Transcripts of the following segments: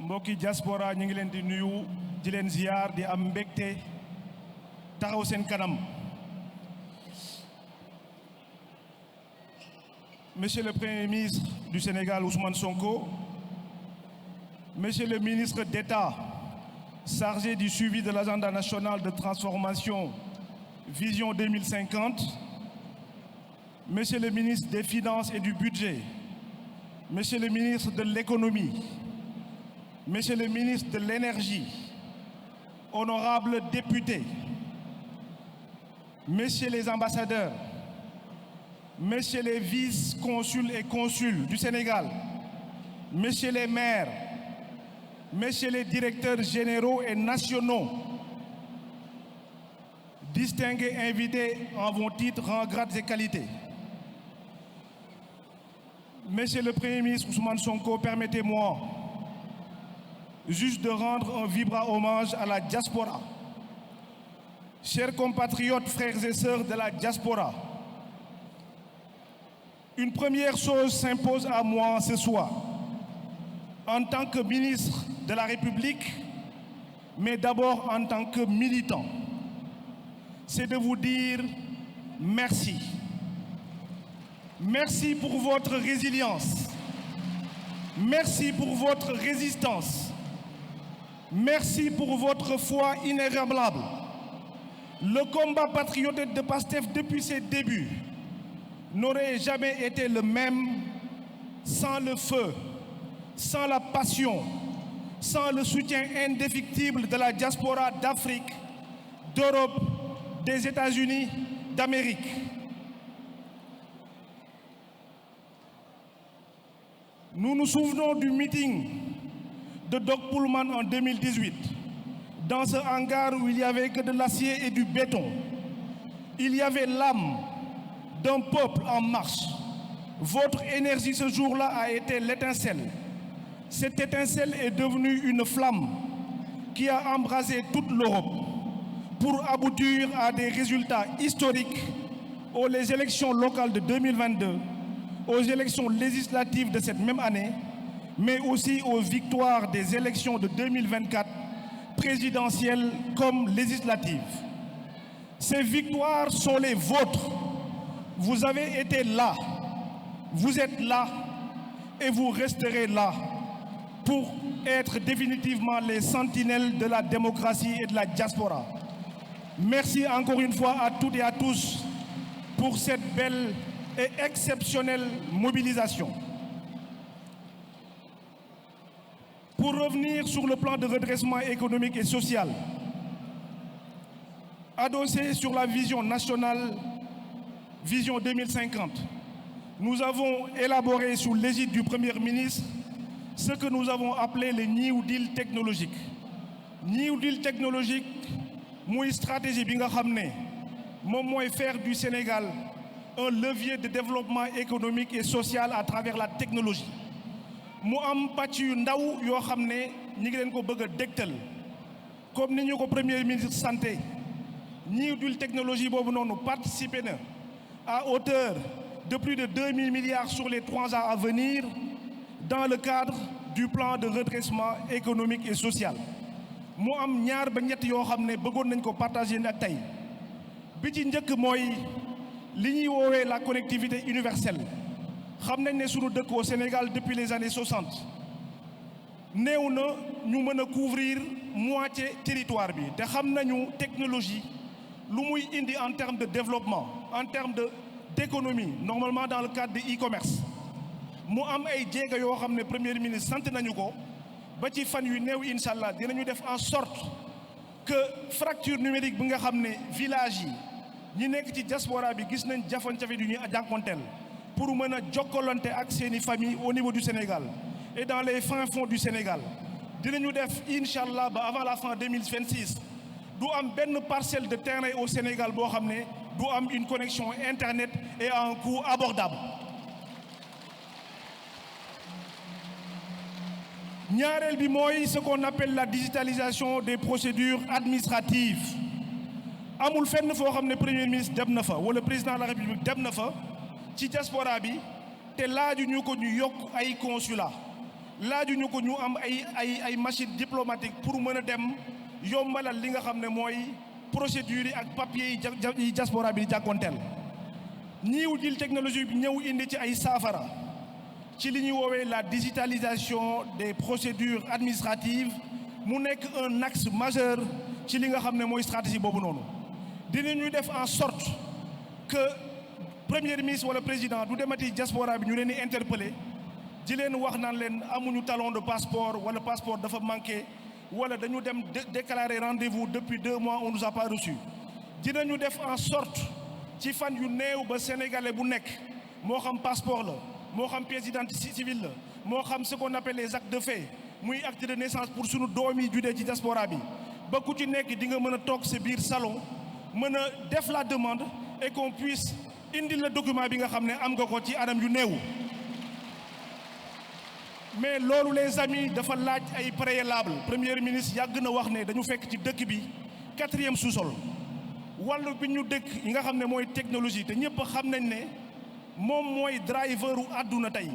mbokki diaspora ñu ngi leen di nuyu di leen ziar di am mbégte taxaw seen kanam. Monsieur le Premier ministre du Sénégal Ousmane Sonko, Monsieur le ministre d'État chargé du suivi de l'agenda national de transformation Vision 2050, Monsieur le ministre des Finances et du Budget, Monsieur le ministre de l'Économie, Monsieur le ministre de l'Énergie, honorables députés, Messieurs les ambassadeurs, Messieurs les vice-consuls et consuls du Sénégal, Messieurs les maires, Messieurs les directeurs généraux et nationaux, distingués invités en vos titres, rangs, grades et qualités. Monsieur le Premier ministre Ousmane Sonko, permettez-moi juste de rendre un vibrant hommage à la diaspora. Chers compatriotes, frères et sœurs de la diaspora, une première chose s'impose à moi ce soir, en tant que ministre de la République, mais d'abord en tant que militant. C'est de vous dire merci. Merci pour votre résilience. Merci pour votre résistance. Merci pour votre foi inébranlable. Le combat patriotique de PASTEF depuis ses débuts n'aurait jamais été le même sans le feu, sans la passion, sans le soutien indéfectible de la diaspora d'Afrique, d'Europe, des États-Unis, d'Amérique. Nous nous souvenons du meeting de Doc Pullman en 2018, dans ce hangar où il n'y avait que de l'acier et du béton. Il y avait l'âme d'un peuple en marche. Votre énergie ce jour-là a été l'étincelle. Cette étincelle est devenue une flamme qui a embrasé toute l'Europe pour aboutir à des résultats historiques aux élections locales de 2022, aux élections législatives de cette même année, mais aussi aux victoires des élections de 2024, présidentielles comme législatives. Ces victoires sont les vôtres. Vous avez été là, vous êtes là et vous resterez là pour être définitivement les sentinelles de la démocratie et de la diaspora. Merci encore une fois à toutes et à tous pour cette belle et exceptionnelle mobilisation. Pour revenir sur le plan de redressement économique et social, adossé sur la vision nationale Vision 2050, nous avons élaboré sous l'égide du Premier ministre ce que nous avons appelé le New Deal technologique. New Deal technologique, muy stratégie bi nga xam ne moom mooy faire du Sénégal un levier de développement économique et social à travers la technologie. mu am pàcc yu ndaw yoo xam ne ñi ngi leen ko bëgg a dégtal comme ni ñu ko Premier ministre santé New Deal technologie boobu noonu participer na à hauteur de plus de 2000 milliards sur les 3 ans à venir dans le cadre du plan de redressement économique et social. mu am ñaar ba ñett yoo xam ne bëggoon nañ ko partager ak tey bi ci njëkk mooy li ñuy woowee la connectivité universelle. xam nañ ne sunu dëkk au Sénégal depuis les années 60 néew na ñu mën a couvrir moitié territoire bi te xam nañu technologie lu muy indi en termes de développement en termes d'économie normalement dans le cadre de e-commerce. mu am ay jéego yoo xam ne Premier ministre sant nañu ko ba ci fan yu néew incha allah dinañu def en sorte que fracture numérique bi nga xam ne village yi ñi nekk ci diaspora bi gis nañ jafe-jafe yu ñuy jànkonteel pour mën a jokkalante ak seeni famille au niveau du Sénégal et dans les fins fonds du Sénégal dinañu def incha allah ba avant la fin 2026 du am benn parcelle de terrain au Sénégal boo xam ne du am une connexion internet et à un coût abordable. ñaareel bi mooy ce qu'on appelle la digitalisation des procédures administratives. amul fenn foo xam ne Premier ministre dem na fa wala président de la République dem na fa ci diaspora bi te laaju ñu ko ñu yokk ay consulat laajuñu ko ñu am ay machine diplomatique pour mën a dem yombalal li nga xam ne mooy procédure yi ak papier yi diaspora bi di jàkkoonteel ñiiw jël technologie bi ñëw indi ci ay saafara ci li ñuy woowee la digitalisation des procédures administratives mu nekk un axe majeur ci li nga xam ne mooy stratégie boobu noonu dinañu def en sorte que premier ministre wala président du demati diaspora bi ñu leen di interpeller di leen wax naan leen amuñu talon de passeport wala passeport dafa manqué wala dañu dem déclarer rendez-vous depuis 2 mois on nous a pas reçu dinañu def en sorte ci fan yu néew ba sénégalais bu nekk moo xam passeport la moo xam pièce d'identité civile la moo xam ce qu'on appelle les actes de fait muy acte de naissance pour sunu doom yi judee ci diaspora bi ba ku ci nekk di nga mën a toog sa biir salon mën a def la demande et qu'on puisse indil la document bi nga xam ne am nga ko ci anam yu néew mais loolu les amis dafa laaj ay préalable premier ministre yàgg na wax ne dañu fekk ci dëkk bi 4e sous-sol wàllu bi ñu dëkk yi nga xam ne mooy technologie te ñëpp xam nañ ne moom mooy driveru àdduna tey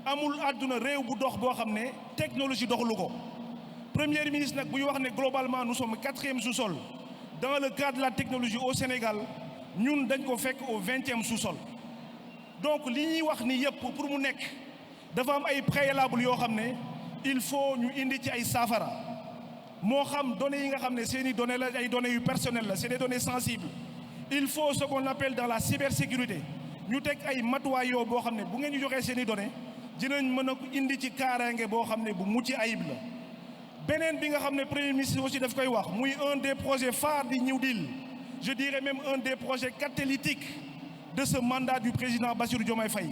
amul àdduna réew bu dox boo xam ne technologie doxalu ko premier ministre nag buy wax ne globalement nous sommes 4e sous-sol dans le cadre de la technologie au Sénégal ñun dañ ko fekk au 20e sous-sol donc li ñuy wax ni yëpp pour mu nekk dafa am ay préalable yoo xam ne il faut ñu indi ci ay saafara moo xam données yi nga xam ne seeni données la ay données yu personnelles la c'est des données sensibles il faut ce qu'on appelle dans la cybersécurité ñu teg ay matuwaay yoo boo xam ne bu ngeen ñu joxee seeni données dinañ mën a indi ci kaaraange boo xam ne bu mucc ayib la beneen bi nga xam ne premier ministre aussi daf koy wax muy un des projets phares du New Deal je dirais même un des projets catalytiques de ce mandat du président Bassirou Diomaye Faye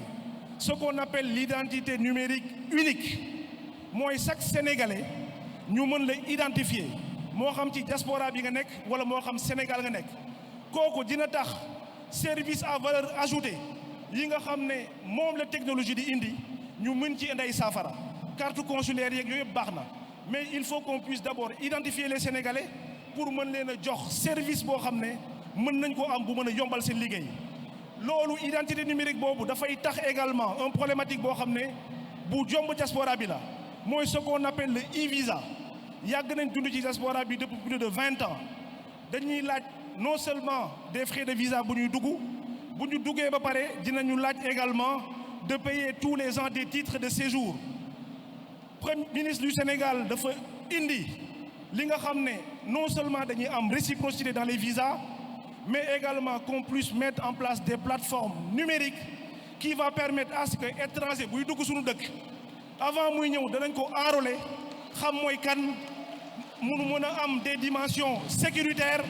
ce qu'on appelle l'identité numérique unique mooy chaque Sénégalais ñu mën la identifier moo xam ci diaspora bi nga nekk wala moo xam Sénégal nga nekk kooku dina tax service à valeur ajoutée yi nga xam ne moom la technologie di indi ñu mën ci indi ay saafara carte consulaire yeeg yooyu yëpp baax na mais il faut qu'on puisse d'abord identifier les Sénégalais pour mën leen a jox service boo xam ne mën nañ ko am bu mën a yombal seen liggéey loolu identité numérique boobu dafay tax également un problématique boo xam ne bu jomb diaspora bi la mooy ce qu'on appelle le e-visa yàgg nañ dund ci diaspora bi depuis plus de 20 ans dañuy laaj non seulement des frais de visa bu ñuy dugg bu ñu duggee ba pare dinañu laaj également de payer tous les ans des titres de séjour premier ministre du Sénégal dafa indi li nga xam ne non seulement dañuy am réciprocité dans les visas mais également qu'on puisse mettre en place des plateformes numériques qui va permettre à ce que étranger buy dugg suñu dëkk avant muy ñëw danañ ko enrôler xam mooy kan munu mën a am des dimensions sécuritaires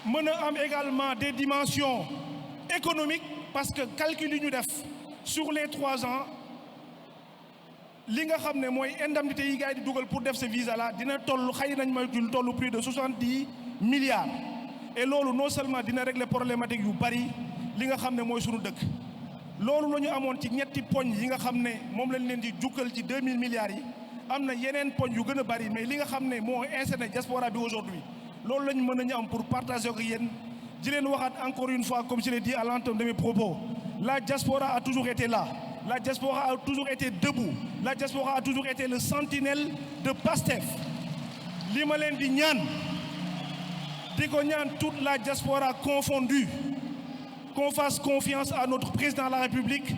mën a am également des dimensions économiques parce que calcul yi ñu def sur les 3 ans li nga xam ne mooy indemnité yi gars yi di dugal pour def ce visa là dina toll xëy nañ moytul toll plus de 70 milliards et loolu non seulement dina régler problématique yu bari li nga xam ne mooy sunu dëkk loolu la ñu amoon ci ñetti poñ yi nga xam ne moom lañ leen di jukkal ci 2000 milliards yi am na yeneen poñ yu gën a bari mais li nga xam ne moo incerné diaspora bi aujourd'hui loolu la ñu mën nañu am pour partager ko yéen di leen waxaat encore une fois comme je l'ai dit à l'entame de mes propos la diaspora a toujours été là la diaspora a toujours été debout la diaspora a toujours été le sentinelle de Pastef li ma leen di ñaan di ko ñaan toute la diaspora confondue qu'on fasse confiance à notre président de la République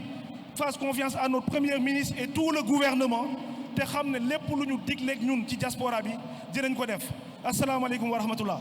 fasse confiance à notre premier ministre et tout le gouvernement te xam ne lépp lu ñu digleeg ñun ci diaspora bi dinañ ko def asalaamaaleykum wa rahmatullah